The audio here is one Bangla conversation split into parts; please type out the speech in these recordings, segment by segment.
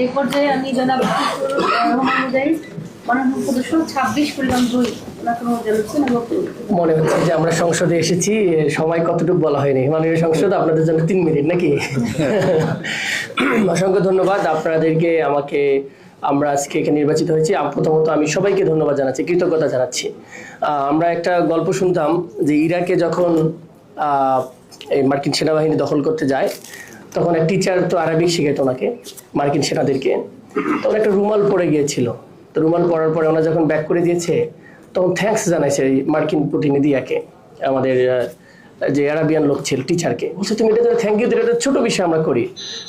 এই পর্যায়ে আমি জনাব রহমান মুজাহিদ মাননীয় সদস্য 26 কুড়িগ্রাম 2 ওনাকে জানাচ্ছি না বক্তব্য। মনে হচ্ছে যে আমরা সংসদে এসেছি, সময় কতটুকু বলা হয়নি। মাননীয় সংসদ, আপনাদের জন্য 3 মিনিট নাকি? অসংখ্য ধন্যবাদ আপনাদেরকে। আমরা আজকে এখানে নির্বাচিত হয়েছি। প্রথমত আমি সবাইকে ধন্যবাদ জানাচ্ছি, কৃতজ্ঞতা জানাচ্ছি। আমরা একটা গল্প শুনতাম যে ইরাকে যখন এই মার্কিন সেনাবাহিনী দখল করতে যায়, তখন এক টিচার তো আরবিক শিখাইতো ওনাকে, মার্কিন সেনাদেরকে। তখন একটা রুমাল পড়ে গিয়েছিল। তো রুমাল পড়ার পরে ওনা যখন ব্যাক করে দিয়েছে, তখন থ্যাঙ্কস জানাইছে এই মার্কিন প্রতিনিধিয়াকে, আমাদের যে আরাবিয়ান লোক ছিল, টিচারকে। বলছে তুমি এটা থ্যাংক ইউ, এটা ছোট বিষয় আমরা করি।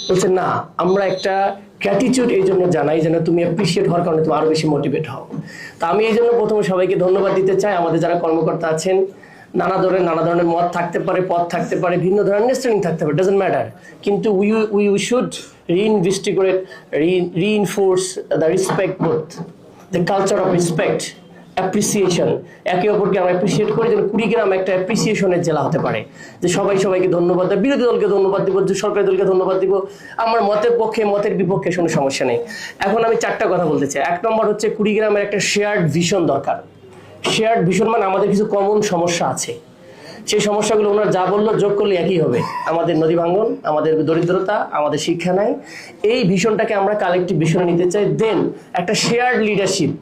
বলছে না, আমরা একটা গ্র্যাটিটিউড এই জন্য জানাই যেন তুমি অ্যাপ্রিসিয়েট হওয়ার কারণে তুমি আরো বেশি মোটিভেট হও। তা আমি এই জন্য প্রথমে সবাইকে ধন্যবাদ দিতে চাই। আমাদের যারা কর্মকর্তা আছেন, নানা ধরনের মত থাকতে পারে, পথ থাকতে পারে, ভিন্ন ধরনের আন্ডারস্ট্যান্ডিং থাকতে পারে, ডাজন্ট ম্যাটার, কিন্তু we should reinforce the respect, both the culture of respect, appreciation. একে অপরকে আমরা অ্যাপ্রিসিয়েট করি যেন কুড়িগ্রাম একটা অ্যাপ্রিসিয়েশনের জেলা হতে পারে, যে সবাইকে ধন্যবাদ দেয়, বিরোধী দলকে ধন্যবাদ দিব, সরকারি দলকে ধন্যবাদ দিব, আমার মতের পক্ষে মতের বিপক্ষে কোনো সমস্যা নেই। এখন আমি 4টা কথা বলতে চাই। 1 নম্বর হচ্ছে কুড়িগ্রামের একটা শেয়ার্ড ভিশন দরকার। শেয়ার্ড ভিশন মানে আমাদের কিছু কমন সমস্যা আছে, সেই সমস্যাগুলো ওনারা যা বললো যোগ করলে একই হবে। আমাদের নদী ভাঙন, আমাদের দরিদ্রতা, আমাদের শিক্ষা নাই। এই ভিশনটাকে আমরা কালেকটিভ ভিশনে নিতে চাই। দেন একটা শেয়ার্ড লিডারশিপ,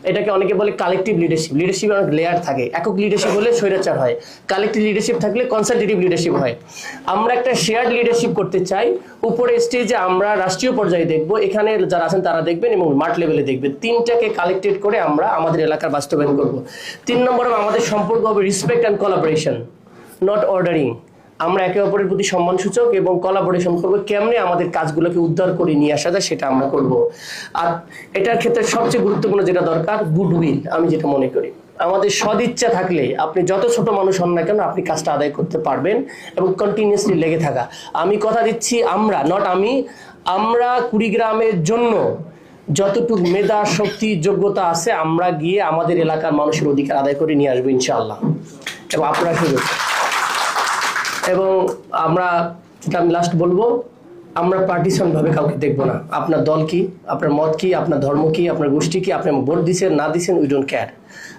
এটাকে অনেকে বলে কালেকটিভ লিডারশিপ। লিডারশিপে অনেক লেয়ার থাকে। একক লিডারশিপ হলে স্বৈরাচার হয়, কালেকটিভ লিডারশিপ থাকলে কনসালটেটিভ লিডারশিপ হয়। আমরা একটা শেয়ার্ড লিডারশিপ করতে চাই। উপরে স্টেজে আমরা রাষ্ট্রীয় পর্যায়ে দেখবো, এখানে যারা আছেন তারা দেখবেন, এবং মাঠ লেভেলে দেখবেন। 3টাকে কালেক্টেড করে আমরা আমাদের এলাকার বাস্তবায়ন করব। 3 নম্বরে আমাদের সম্পর্ক হবে respect and collaboration, not ordering. আমরা একে অপরের প্রতি সম্মানসূচক এবং কোলাবোরেশন করবো। কেমনে আমাদের কাজগুলোকে উদ্ধার করে নিয়ে আসা যায় সেটা আমরা করব। আর এটার ক্ষেত্রে সবচেয়ে গুরুত্বপূর্ণ যেটা দরকার, গুডউইল। আমি যেটা মনে করি, আমাদের সদিচ্ছা থাকলে আপনি যত ছোট মানুষ হন না কেন, আপনি কাজটা আদায় করতে পারবেন, এবং কন্টিনিউয়াসলি লেগে থাকা। আমি কথা দিচ্ছি, আমরা কুড়িগ্রামের জন্য যতটুকু মেধা, শক্তি, যোগ্যতা আছে, আমরা গিয়ে আমাদের এলাকার মানুষের অধিকার আদায় করে নিয়ে আসবো ইনশাআল্লাহ। এবং আপনারা শুরু, এবং যেটা আমি লাস্ট বলবো, আমরা পার্টিশন ভাবে কাউকে দেখবো না। আপনার দল কি, আপনার মত কি, আপনার ধর্ম কি, আপনার গোষ্ঠী কি, আপনি ভোট দিচ্ছেন না দিচ্ছেন, উই ডোন্ট কেয়ার।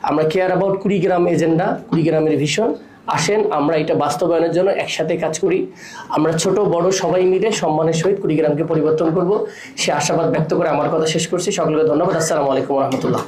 আমরা কেয়ার অ্যাবাউট কুড়িগ্রাম এজেন্ডা, কুড়িগ্রামের ভিশন। আসেন আমরা এটা বাস্তবায়নের জন্য একসাথে কাজ করি। আমরা ছোট বড় সবাই মিলে সম্মানের সহিত কুড়িগ্রামকে পরিবর্তন করব, সে আশাবাদ ব্যক্ত করে আমার কথা শেষ করছি। সকলকে ধন্যবাদ। আসসালামু আলাইকুম রহমতুল্লাহ।